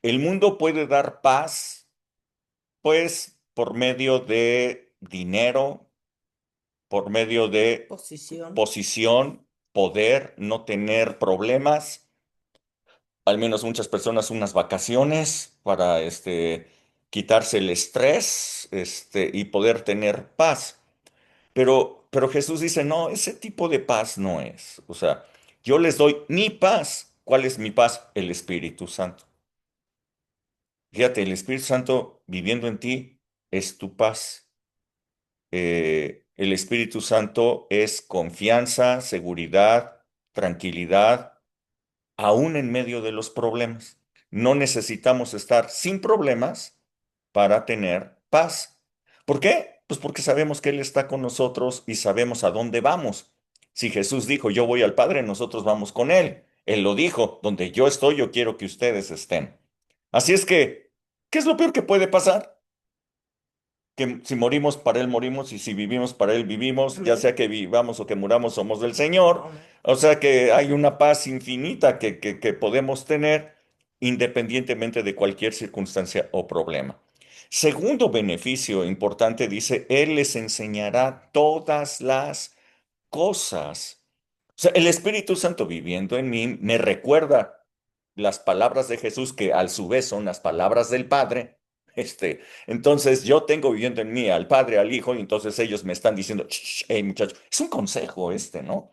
El mundo puede dar paz, pues, por medio de dinero, por medio de Posición. posición, poder, no tener problemas, al menos muchas personas unas vacaciones para quitarse el estrés y poder tener paz. Pero Jesús dice, no, ese tipo de paz no es. O sea, yo les doy mi paz. ¿Cuál es mi paz? El Espíritu Santo. Fíjate, el Espíritu Santo viviendo en ti es tu paz. El Espíritu Santo es confianza, seguridad, tranquilidad aún en medio de los problemas. No necesitamos estar sin problemas para tener paz. ¿Por qué? Pues porque sabemos que Él está con nosotros y sabemos a dónde vamos. Si Jesús dijo, yo voy al Padre, nosotros vamos con Él. Él lo dijo, donde yo estoy, yo quiero que ustedes estén. Así es que, ¿qué es lo peor que puede pasar? Que si morimos para Él morimos y si vivimos para Él vivimos, ya Amén. sea que vivamos o que muramos, somos del Señor. Amén. O sea que hay una paz infinita que podemos tener independientemente de cualquier circunstancia o problema. Segundo beneficio importante dice, Él les enseñará todas las cosas. O sea, el Espíritu Santo viviendo en mí me recuerda las palabras de Jesús, que a su vez son las palabras del Padre. Entonces yo tengo viviendo en mí al Padre, al Hijo, y entonces ellos me están diciendo, hey muchachos, es un consejo ¿no?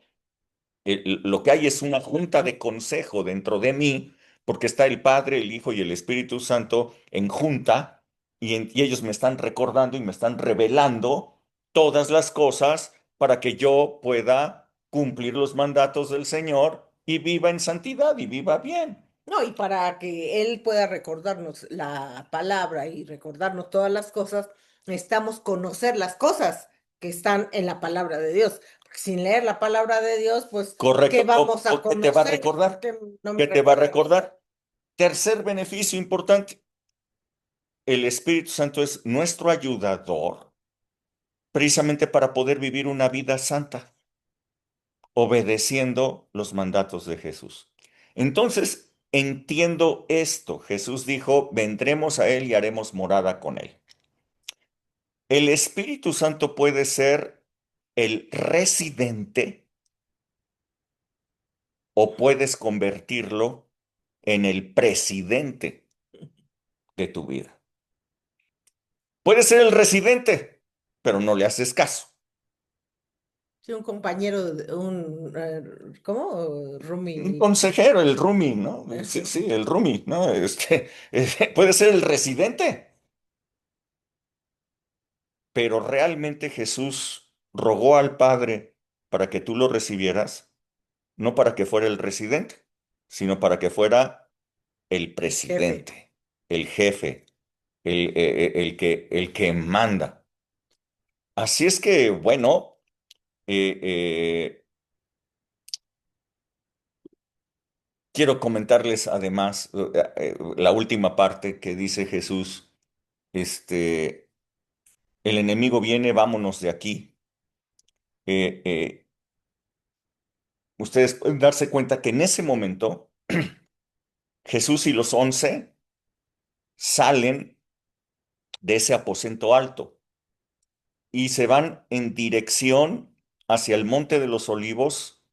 Lo que hay es una junta de consejo dentro de mí, porque está el Padre, el Hijo y el Espíritu Santo en junta, y ellos me están recordando y me están revelando todas las cosas para que yo pueda cumplir los mandatos del Señor y viva en santidad y viva bien. No, y para que Él pueda recordarnos la palabra y recordarnos todas las cosas, necesitamos conocer las cosas que están en la palabra de Dios. Porque sin leer la palabra de Dios, pues, ¿qué ¿Correcto? vamos a ¿O qué te va a conocer? recordar? ¿Qué no me ¿Qué te va a recuerda a mí? recordar? Tercer beneficio importante, el Espíritu Santo es nuestro ayudador precisamente para poder vivir una vida santa, obedeciendo los mandatos de Jesús. Entonces, entiendo esto. Jesús dijo, vendremos a Él y haremos morada con Él. El Espíritu Santo puede ser el residente o puedes convertirlo en el presidente de tu vida. Puede ser el residente, pero no le haces caso. Sí, un compañero, ¿cómo? Un Roomie. consejero, el roomie, ¿no? Sí, Eso. sí, el roomie, ¿no? Puede ser el residente, pero realmente Jesús rogó al Padre para que tú lo recibieras, no para que fuera el residente, sino para que fuera el Jefe. presidente, el jefe, el que manda. Así es que, bueno, eh, eh, quiero comentarles además la última parte que dice Jesús, este, el enemigo viene, vámonos de aquí. Eh, eh, Ustedes pueden darse cuenta que en ese momento Jesús y los 11 salen de ese aposento alto y se van en dirección hacia el Monte de los Olivos,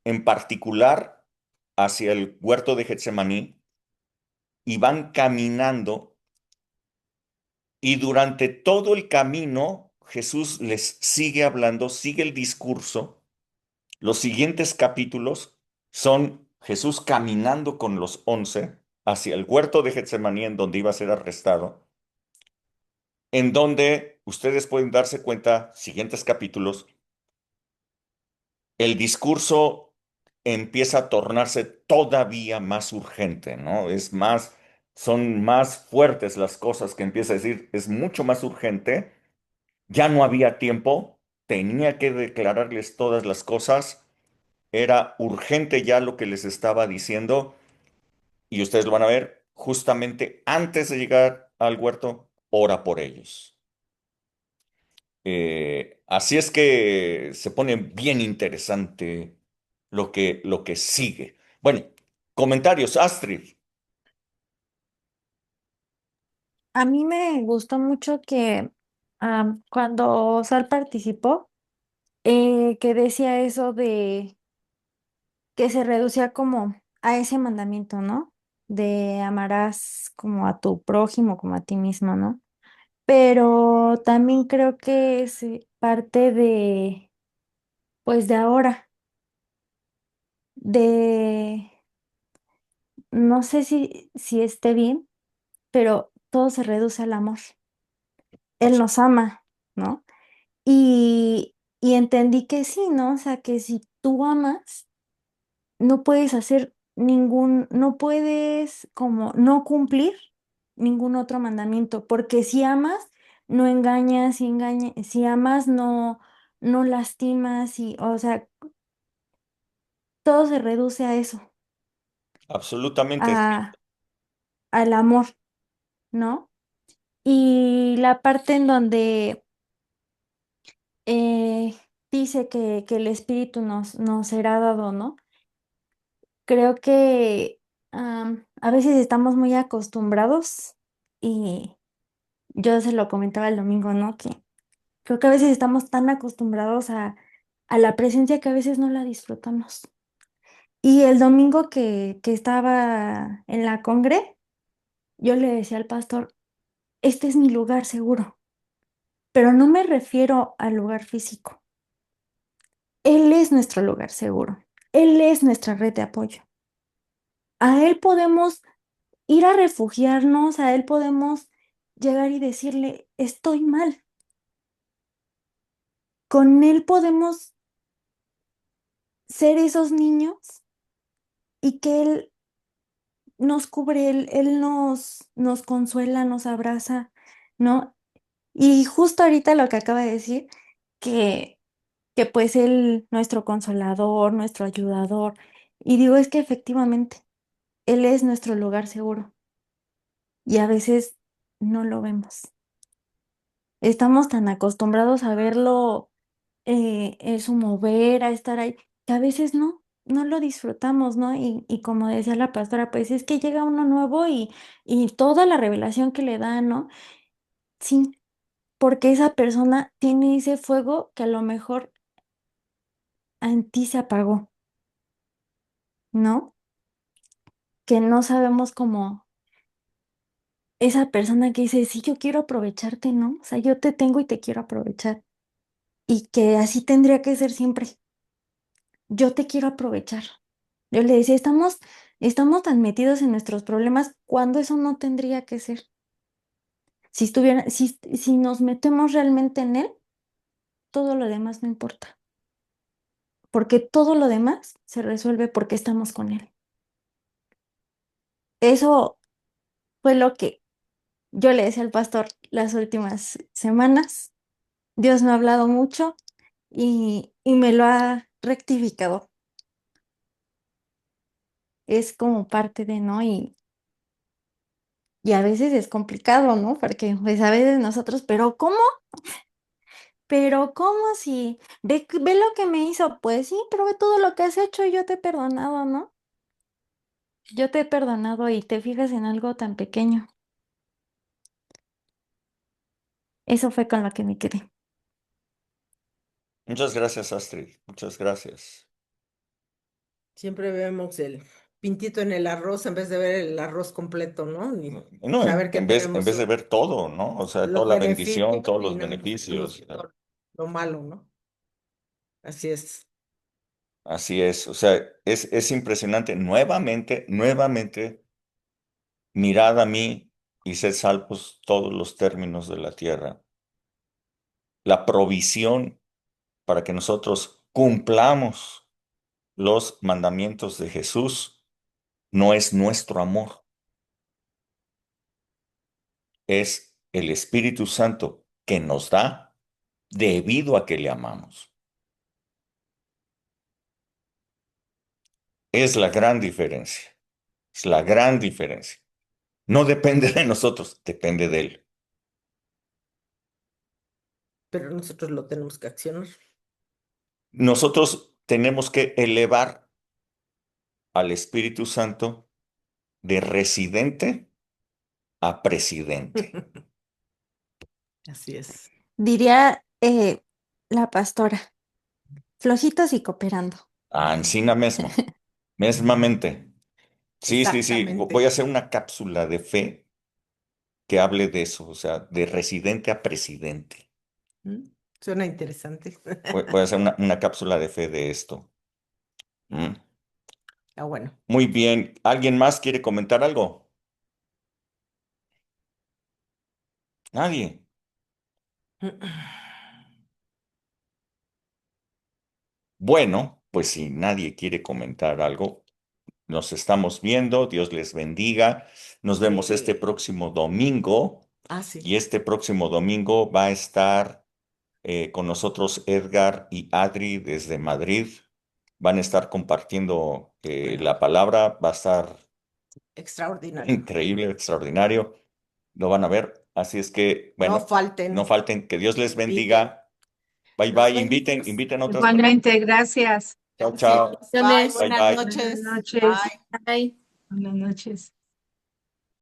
en particular hacia el huerto de Getsemaní, y van caminando y durante todo el camino Jesús les sigue hablando, sigue el discurso. Los siguientes capítulos son Jesús caminando con los 11 hacia el huerto de Getsemaní, en donde iba a ser arrestado, en donde ustedes pueden darse cuenta, siguientes capítulos, el discurso empieza a tornarse todavía más urgente, ¿no? Son más fuertes las cosas que empieza a decir, es mucho más urgente, ya no había tiempo, tenía que declararles todas las cosas. Era urgente ya lo que les estaba diciendo y ustedes lo van a ver justamente antes de llegar al huerto, ora por ellos. Así es que se pone bien interesante lo que sigue. Bueno, comentarios, Astrid. A mí me gustó mucho que cuando Sal participó, que decía eso de que se reducía como a ese mandamiento, ¿no? De amarás como a tu prójimo, como a ti mismo, ¿no? Pero también creo que es parte de, pues de ahora, de, no sé si esté bien, pero todo se reduce al amor. Él nos ama, ¿no? Y entendí que sí, ¿no? O sea, que si tú amas, no puedes hacer no puedes como no cumplir ningún otro mandamiento, porque si amas, no engañas, si amas, no lastimas, o sea, todo se reduce a eso, Absolutamente. a, al amor, ¿no? Y la parte en donde eh, dice que el Espíritu nos será dado, ¿no? Creo que a veces estamos muy acostumbrados y yo se lo comentaba el domingo, ¿no? Que creo que a veces estamos tan acostumbrados a la presencia que a veces no la disfrutamos. Y el domingo que estaba en la congre, yo le decía al pastor, este es mi lugar seguro, pero no me refiero al lugar físico. Él es nuestro lugar seguro. Él es nuestra red de apoyo. A Él podemos ir a refugiarnos, a Él podemos llegar y decirle, estoy mal. Con Él podemos ser esos niños y que Él nos cubre, Él nos consuela, nos abraza, ¿no? Y justo ahorita lo que acaba de decir, que, que pues Él, nuestro consolador, nuestro ayudador, y digo, es que efectivamente, Él es nuestro lugar seguro y a veces no lo vemos. Estamos tan acostumbrados a verlo en su mover, a estar ahí, que a veces no lo disfrutamos, ¿no? Y como decía la pastora, pues es que llega uno nuevo y toda la revelación que le da, ¿no? Sí, porque esa persona tiene ese fuego que a lo mejor en ti se apagó, ¿no? Que no sabemos cómo esa persona que dice, sí, yo quiero aprovecharte, ¿no? O sea, yo te tengo y te quiero aprovechar. Y que así tendría que ser siempre. Yo te quiero aprovechar. Yo le decía, estamos tan metidos en nuestros problemas cuando eso no tendría que ser. Si nos metemos realmente en él, todo lo demás no importa. Porque todo lo demás se resuelve porque estamos con él. Eso fue lo que yo le decía al pastor las últimas semanas. Dios me ha hablado mucho y me lo ha rectificado. Es como parte de, ¿no? Y a veces es complicado, ¿no? Porque pues a veces nosotros, pero ¿cómo? Pero ¿cómo si ve lo que me hizo? Pues sí, pero ve todo lo que has hecho y yo te he perdonado, ¿no? Yo te he perdonado y te fijas en algo tan pequeño. Eso fue con lo que me quedé. Muchas gracias, Astrid. Muchas gracias. Siempre vemos el pintito en el arroz en vez de ver el arroz completo, ¿no? Ni No, saber que en vez tenemos de ver todo, ¿no? O sea, toda los la bendición, beneficios todos y los nada más vemos beneficios. lo malo, ¿no? Así es. Así es. O sea, es impresionante. Nuevamente, mirad a mí y sed salvos todos los términos de la tierra. La provisión para que nosotros cumplamos los mandamientos de Jesús no es nuestro amor, es el Espíritu Santo que nos da debido a que le amamos. Es la gran diferencia. Es la gran diferencia. No depende de nosotros, depende de Él. Pero nosotros lo tenemos que accionar. Nosotros tenemos que elevar al Espíritu Santo de residente a presidente. Así es. Diría la pastora, flojitos y cooperando. Ancina mesmo, mesmamente. Sí, sí, sí. Voy a Exactamente. hacer una cápsula de fe que hable de eso, o sea, de residente a presidente. ¿Mm? Suena interesante. Voy a hacer una cápsula de fe de esto. Mm. Ah, bueno. Muy bien. ¿Alguien más quiere comentar algo? Nadie. Bueno, pues si nadie quiere comentar algo, nos estamos viendo. Dios les bendiga. Nos vemos este Sí. próximo domingo. Ah, sí. Y este próximo domingo va a estar con nosotros Edgar y Adri desde Madrid. van a estar compartiendo la palabra, va a estar Extraordinario. increíble, extraordinario, lo van a ver. Así es que, No bueno, no falten. falten, que Dios les Inviten. bendiga. Bye, Nos bye, inviten, vemos. inviten a otras personas. Igualmente, gracias. Chao, chao. Bye, Bendiciones. Bye, buenas bye. Buenas noches. noches. Bye. Bye. Buenas noches.